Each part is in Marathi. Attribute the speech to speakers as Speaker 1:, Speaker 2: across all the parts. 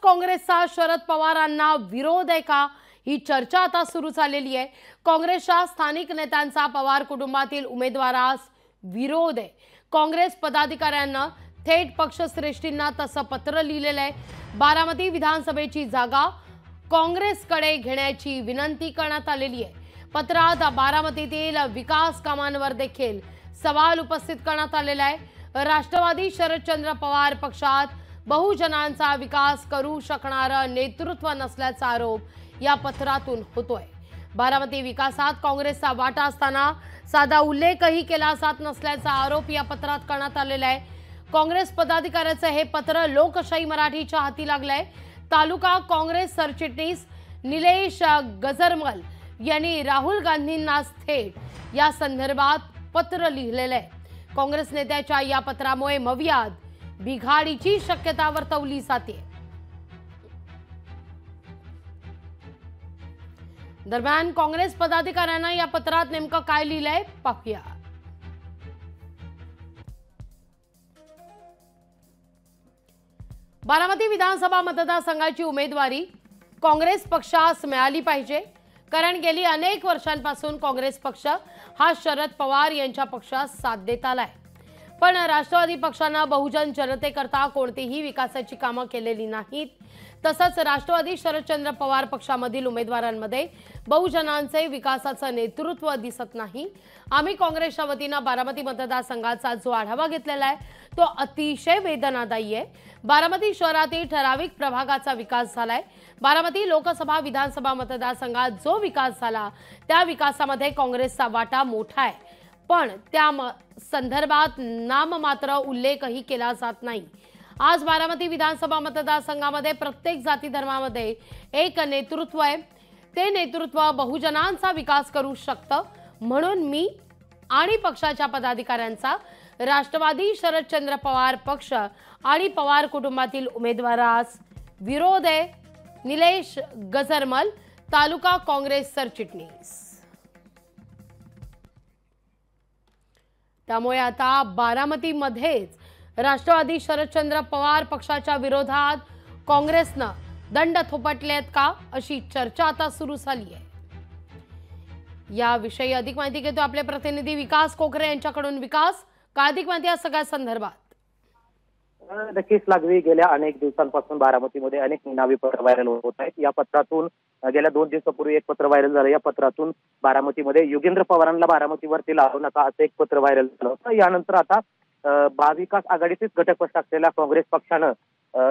Speaker 1: काँग्रेसचा शरद पवारांना विरोध आहे का, ही चर्चा आता सुरू झालेली आहे। काँग्रेसच्या स्थानिक नेत्यांचा पवार कुटुंबातील उमेदवारास विरोध आहे। काँग्रेस पदाधिकाऱ्यांना थेट पक्षश्रेष्ठींना तसं पत्र लिहिलेलं आहे। बारामती विधानसभेची जागा काँग्रेसकडे घेण्याची विनंती करण्यात आलेली आहे। पत्रात बारामतीतील विकास कामांवर देखील सवाल उपस्थित करण्यात आलेला आहे। राष्ट्रवादी शरदचंद्र पवार पक्षात बहुजनांचा विकास करू शकणारं नेतृत्व नसल्याचा आरोप या पत्रातून होतोय। बारामती विकासात काँग्रेसचा वाटा असताना साधा उल्लेखही केला जात नसल्याचा आरोप या पत्रात करण्यात आलेला आहे। काँग्रेस पदाधिकाऱ्याचे हे पत्र लोकशाही मराठीच्या हाती लागलंय। तालुका काँग्रेस सरचिटणीस निलेश गजरमल यांनी राहुल गांधींना थेट या संदर्भात पत्र लिहिलेलं आहे। काँग्रेस नेत्याच्या या पत्रामुळे मवियाद बिघाडीची शक्यता वर्तवली जाते। दरम्यान काँग्रेस पदाधिकाऱ्यांना या पत्रात नेमकं काय लिहिलंय पाहूया। बारामती विधानसभा मतदारसंघाची उमेदवारी काँग्रेस पक्षास मिळाली पाहिजे, कारण गेली अनेक वर्षांपासून काँग्रेस पक्ष हा शरद पवार यांच्या पक्षास साथ देत आलाय। पण राष्ट्रवादी पक्षानं बहुजन जनतेकरता कोणतीही विकासाची कामं केलेली नाहीत। तसंच राष्ट्रवादी शरदचंद्र पवार पक्षामधील उमेदवारांमध्ये बहुजनांचे विकासाचं नेतृत्व दिसत नाही। आम्ही काँग्रेसच्या वतीनं बारामती मतदारसंघाचा जो आढावा घेतलेला आहे तो अतिशय वेदनादायी आहे। बारामती शहरातील ठराविक प्रभागाचा विकास झालाय। बारामती लोकसभा विधानसभा मतदारसंघात जो विकास झाला त्या विकासामध्ये काँग्रेसचा वाटा मोठा आहे, पण त्या संदर्भात नाममात्र उल्लेखही केला जात नाही। आज बारामती विधानसभा मतदारसंघामध्ये प्रत्येक जाती धर्मामध्ये एक नेतृत्व आहे। ते नेतृत्व बहुजनांचा विकास करू शकतं, म्हणून मी आणि पक्षाच्या पदाधिकाऱ्यांचा राष्ट्रवादी शरदचंद्र पवार पक्ष आणि पवार कुटुंबातील उमेदवारास विरोध आहे। निलेश गजरमल, तालुका काँग्रेस सरचिटणीस। त्यामुळे आता बारामतीमध्येच राष्ट्रवादी शरदचंद्र पवार पक्षाच्या विरोधात काँग्रेसनं दंड थोपटलेत का, अशी चर्चा आता सुरू झाली आहे। याविषयी अधिक माहिती घेतो आपले प्रतिनिधी विकास कोकरे यांच्याकडून। विकास, काय अधिक माहिती या सगळ्या संदर्भात?
Speaker 2: नक्कीच लागवी गेल्या अनेक दिवसांपासून बारामतीमध्ये अनेक निनावी पत्र व्हायरल होत आहेत। या पत्रातून गेल्या 2 दिवसापूर्वी एक पत्र व्हायरल झालं। या पत्रातून बारामतीमध्ये योगेंद्र पवारांना बारामतीवरती लावू नका असं एक पत्र व्हायरल झालं होतं। यानंतर आता महाविकास आघाडीचेच घटक पक्ष असलेल्या काँग्रेस पक्षानं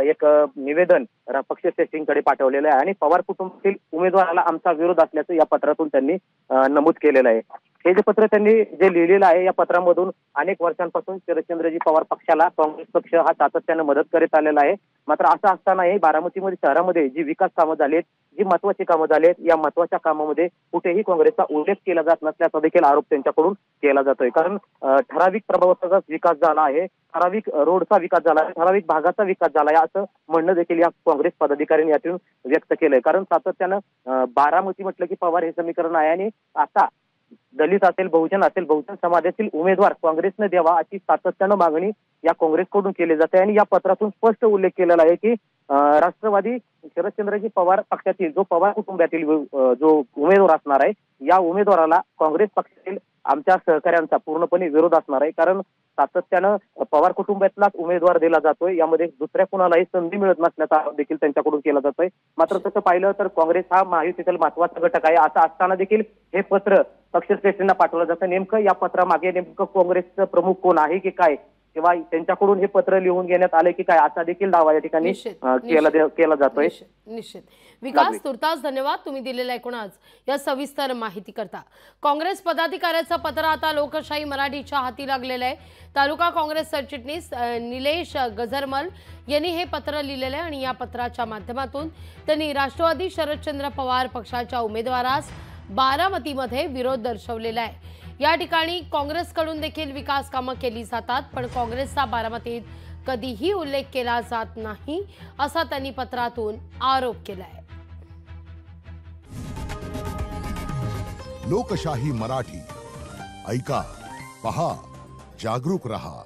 Speaker 2: एक निवेदन पक्षश्रेष्ठींकडे पाठवलेलं आहे आणि पवार कुटुंबातील उमेदवाराला आमचा विरोध असल्याचं या पत्रातून त्यांनी नमूद केलेलं आहे। हे जे पत्र त्यांनी जे लिहिलेलं आहे, या पत्रामधून अनेक वर्षांपासून शरदचंद्रजी पवार पक्षाला काँग्रेस पक्ष हा सातत्यानं मदत करत आलेला आहे। मात्र असं असतानाही बारामतीमध्ये शहरामध्ये जी विकास कामं झालीत, जी महत्वाची कामं झालीत, या महत्वाच्या कामामध्ये कुठेही काँग्रेसचा उल्लेख केला जात नसल्याचा देखील आरोप त्यांच्याकडून केला जातोय। कारण ठराविक प्रभागाचा विकास झाला आहे, ठराविक रोडचा विकास झाला आहे, ठराविक भागाचा विकास झाला आहे असं म्हणणं देखील या काँग्रेस पदाधिकाऱ्यांनी यातून व्यक्त केलंय। कारण सातत्यानं बारामती म्हटलं की पवार हे समीकरण आहे आणि आता दलित असेल, बहुजन समाजातील उमेदवार काँग्रेसने द्यावा अशी सातत्यानं मागणी या काँग्रेसकडून केली जाते। आणि या पत्रातून स्पष्ट उल्लेख केलेला आहे की राष्ट्रवादी शरदचंद्रजी पवार पक्षातील जो पवार कुटुंबातील जो उमेदवार असणार आहे, या उमेदवाराला काँग्रेस पक्षातील आमच्या सहकाऱ्यांचा पूर्णपणे विरोध असणार आहे। कारण सातत्यानं पवार कुटुंबातलाच उमेदवार दिला जातोय, यामध्ये दुसऱ्या कुणालाही संधी मिळत नसल्याचा आरोप देखील त्यांच्याकडून केला जातोय। मात्र तसं पाहिलं तर काँग्रेस हा महायुतीतील महत्वाचा घटक आहे। असं असताना देखील हे पत्र पक्षश्रेष्ठींना पाठवलं जातं। नेमकं या पत्रामागे नेमकं काँग्रेसचं प्रमुख कोण आहे की काय, किंवा त्यांच्याकडून हे पत्र लिहून घेण्यात आले की काय, असा देखील दावा या ठिकाणी केला जातोय।
Speaker 1: निश्चित विकास, तुर्तास धन्यवाद तुम्ही दिलेल्या एकूणच या सविस्तर माहिती करता। काँग्रेस पदाधिकाऱ्याचं पत्र आता लोकशाही मराठीच्या हाती लागलेलं आहे। तालुका काँग्रेस सरचिटणीस निलेश गजरमल यांनी हे पत्र लिहिलेलं आहे आणि या पत्राच्या माध्यमातून त्यांनी राष्ट्रवादी शरदचंद्र पवार पक्षाच्या उमेदवारास बारामतीमध्ये विरोध दर्शवलेला आहे। या ठिकाणी काँग्रेसकडून देखील विकास कामं केली जातात, पण काँग्रेसचा बारामतीत कधीही उल्लेख केला जात नाही असा त्यांनी पत्रातून आरोप केलाय।
Speaker 3: लोकशाही मराठी ऐका, पहा, जागरूक रहा।